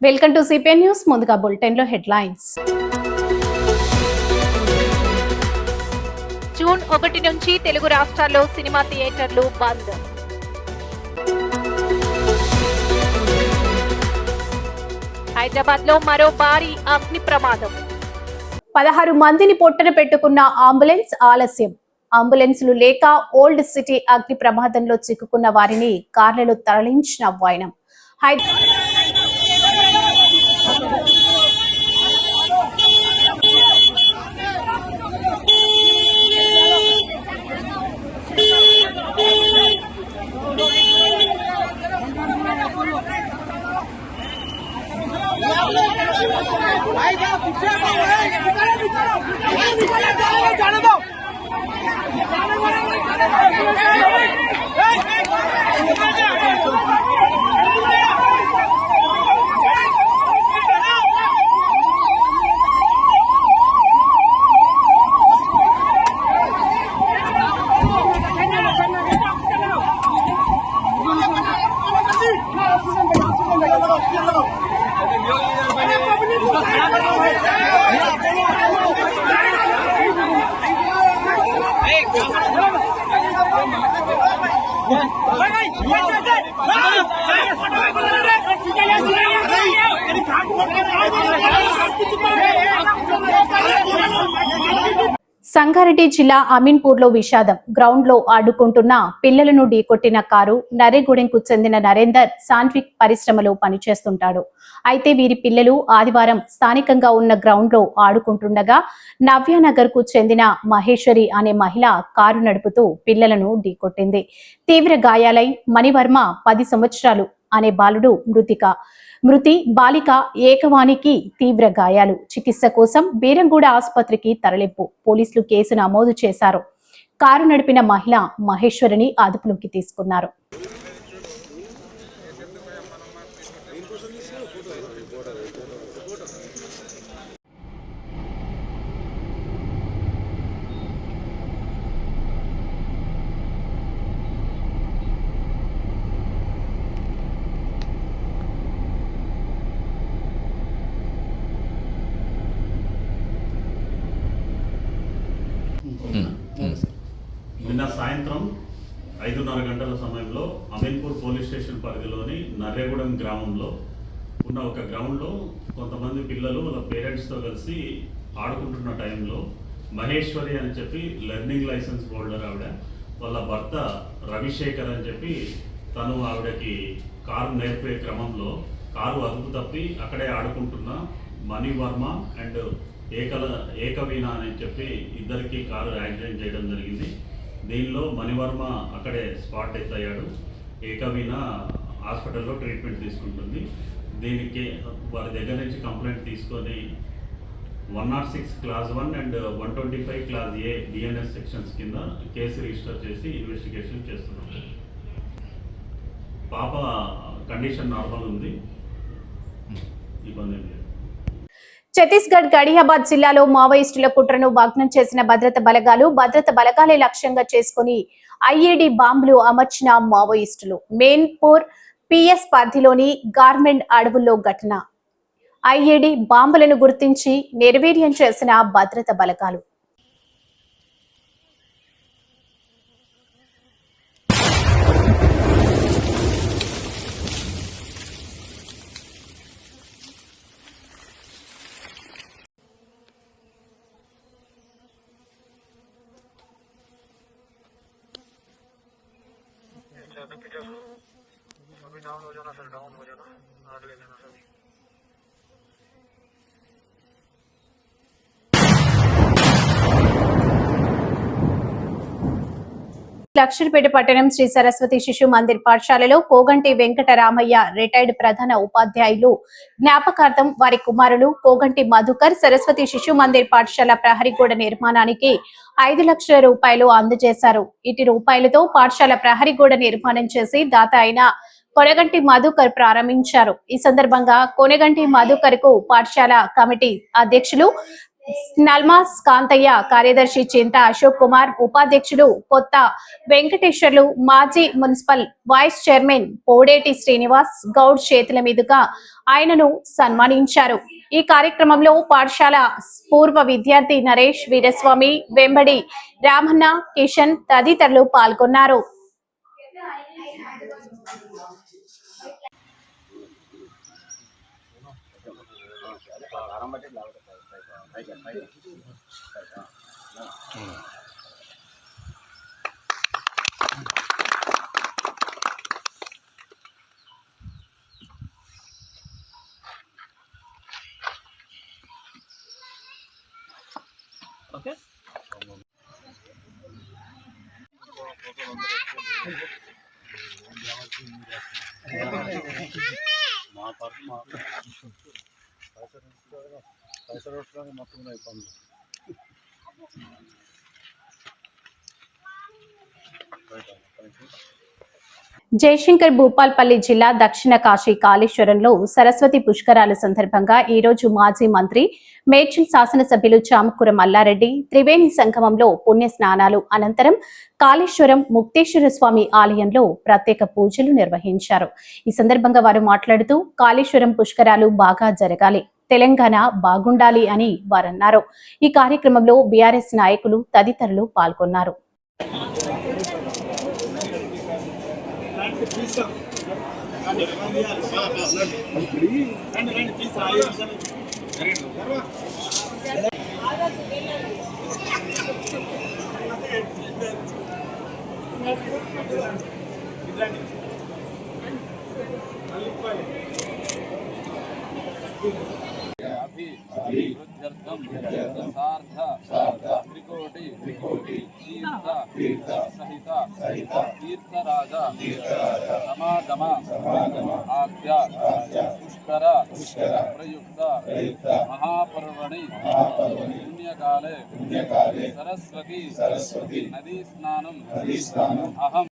Welcome to CPN news. ముందుగా bulletin లో headlines. June 1 నుంచి తెలుగు రాష్ట్రాల్లో సినిమా థియేటర్లు బంద్. హైదరాబాద్ లో మరో భారీ అగ్ని ప్రమాదం. 16 మందిని పొట్టన పెట్టుకున్న అంబులెన్స్ ఆలస్యం. అంబులెన్సులు లేక ఓల్డ్ సిటీ అగ్ని ప్రమాదంలో చిక్కుకున్న వారిని కార్లలో తరలించిన వైనం. సంగారెడ్డి జిల్లా అమీన్పూర్ లో విషాదం. గ్రౌండ్ లో ఆడుకుంటున్న పిల్లలను ఢీకొట్టిన కారు. నరేగూడెంకు చెందిన నరేందర్ సాంట్విక్ పరిశ్రమలో పనిచేస్తుంటాడు. అయితే వీరి పిల్లలు ఆదివారం స్థానికంగా ఉన్న గ్రౌండ్ లో ఆడుకుంటుండగా నవ్యానగర్ కు చెందిన మహేశ్వరి అనే మహిళ కారు నడుపుతూ పిల్లలను ఢీకొట్టింది. తీవ్ర గాయాలై మణివర్మ 10 సంవత్సరాలు అనే బాలుడు మృతి బాలిక ఏకవానికి తీవ్ర గాయాలు. చికిత్స కోసం బీరంగూడ ఆసుపత్రికి తరలింపు. పోలీసులు కేసు నమోదు చేశారు. కారు నడిపిన మహిళ మహేశ్వరిని అదుపులోకి తీసుకున్నారు. నిన్న సాయంత్రం 5:30 గంటల సమయంలో అమీన్పూర్ పోలీస్ స్టేషన్ పరిధిలోని నర్రేగూడెం గ్రామంలో ఉన్న ఒక గ్రౌండ్లో కొంతమంది పిల్లలు వాళ్ళ పేరెంట్స్తో కలిసి ఆడుకుంటున్న టైంలో మహేశ్వరి అని చెప్పి లెర్నింగ్ లైసెన్స్ హోల్డర్ ఆవిడ, వాళ్ళ భర్త రవిశేఖర్ అని చెప్పి తను ఆవిడకి కారు నేర్పే క్రమంలో కారు అదుపు తప్పి అక్కడే ఆడుకుంటున్న మణివర్మ అండ్ ఏకవీణ అని చెప్పి ఇద్దరికి కారు యాక్సిడెంట్ చేయడం జరిగింది. దీనిలో మణివర్మ అక్కడే స్పాట్ డెత్ అయ్యాడు. ఏకవీణ హాస్పిటల్లో ట్రీట్మెంట్ తీసుకుంటుంది. దీనికి వారి దగ్గర నుంచి కంప్లైంట్ తీసుకొని 106 class 1 and 125 class A DNS sections కింద కేసు రిజిస్టర్ చేసి ఇన్వెస్టిగేషన్ చేస్తున్నాం. పాప కండిషన్ నార్మల్ ఉంది, ఇబ్బంది ఏం లేదు. ఛత్తీస్గఢ్ గడియాబాద్ జిల్లాలో మావోయిస్టుల కుట్రను భగ్నం చేసిన భద్రత బలగాలే లక్ష్యంగా చేసుకుని ఐఈడీ బాంబులు అమర్చిన మావోయిస్టులు. మెయిన్పూర్ పిఎస్ పరిధిలోని గార్మెంట్ అడవుల్లో ఘటన. ఐఈడీ బాంబులను గుర్తించి నిర్వీర్యం చేసిన భద్రత బలగాలు. अभी डाउन हो जाना सर, डाउन हो जाना, आग ले लेना सर. లక్షిపేట పట్టణం శ్రీ సరస్వతి శిశు మందిర్ పాఠశాలలో కోగంటి వెంకటరామయ్య రిటైర్డ్ ప్రధాన ఉపాధ్యాయులు జ్ఞాపకార్థం వారి కుమారులు కోగంటి మధుకర్ సరస్వతి శిశు మందిర్ పాఠశాల ప్రహరీ గోడ నిర్మాణానికి 5 లక్షల రూపాయలు అందజేశారు. ఇటు రూపాయలతో పాఠశాల ప్రహరీ గోడ నిర్మాణం చేసి దాత అయిన కొనగంటి మధుకర్ ప్రారంభించారు. ఈ సందర్భంగా కొనగంటి మధుకర్ కు పాఠశాల కమిటీ అధ్యక్షులు నల్మాస్ కాంతయ్య, కార్యదర్శి చింత అశోక్ కుమార్, ఉపాధ్యక్షుడు కొత్త వెంకటేశ్వర్లు, మాజీ municipal vice chairman Podeti Srinivas Goud చేతుల మీదుగా ఆయనను సన్మానించారు. ఈ కార్యక్రమంలో పాఠశాల పూర్వ విద్యార్థి నరేష్, వీరస్వామి, వెంబడి రామన్న, కిషన్ తదితరులు పాల్గొన్నారు. జయశంకర్ భూపాల్పల్లి జిల్లా దక్షిణ కాశీ కాళేశ్వరంలో సరస్వతి పుష్కరాల సందర్భంగా ఈ రోజు మాజీ మంత్రి మేడ్చల్ శాసనసభ్యులు చామకూర మల్లారెడ్డి త్రివేణి సంగమంలో పుణ్య స్నానాలు అనంతరం కాళేశ్వరం ముక్తేశ్వర స్వామి ఆలయంలో ప్రత్యేక పూజలు నిర్వహించారు. ఈ సందర్భంగా వారు మాట్లాడుతూ కాళేశ్వరం పుష్కరాలు బాగా జరగాలి, తెలంగాణ బాగుండాలి అని వారన్నారు. ఈ కార్యక్రమంలో బీఆర్ఎస్ నాయకులు తదితరులు పాల్గొన్నారు. तीर्थराज समागम आद्य पुष्कर प्रयुक्त महापर्वणि पुण्यकाले सरस्वती नदी स्नानम अहम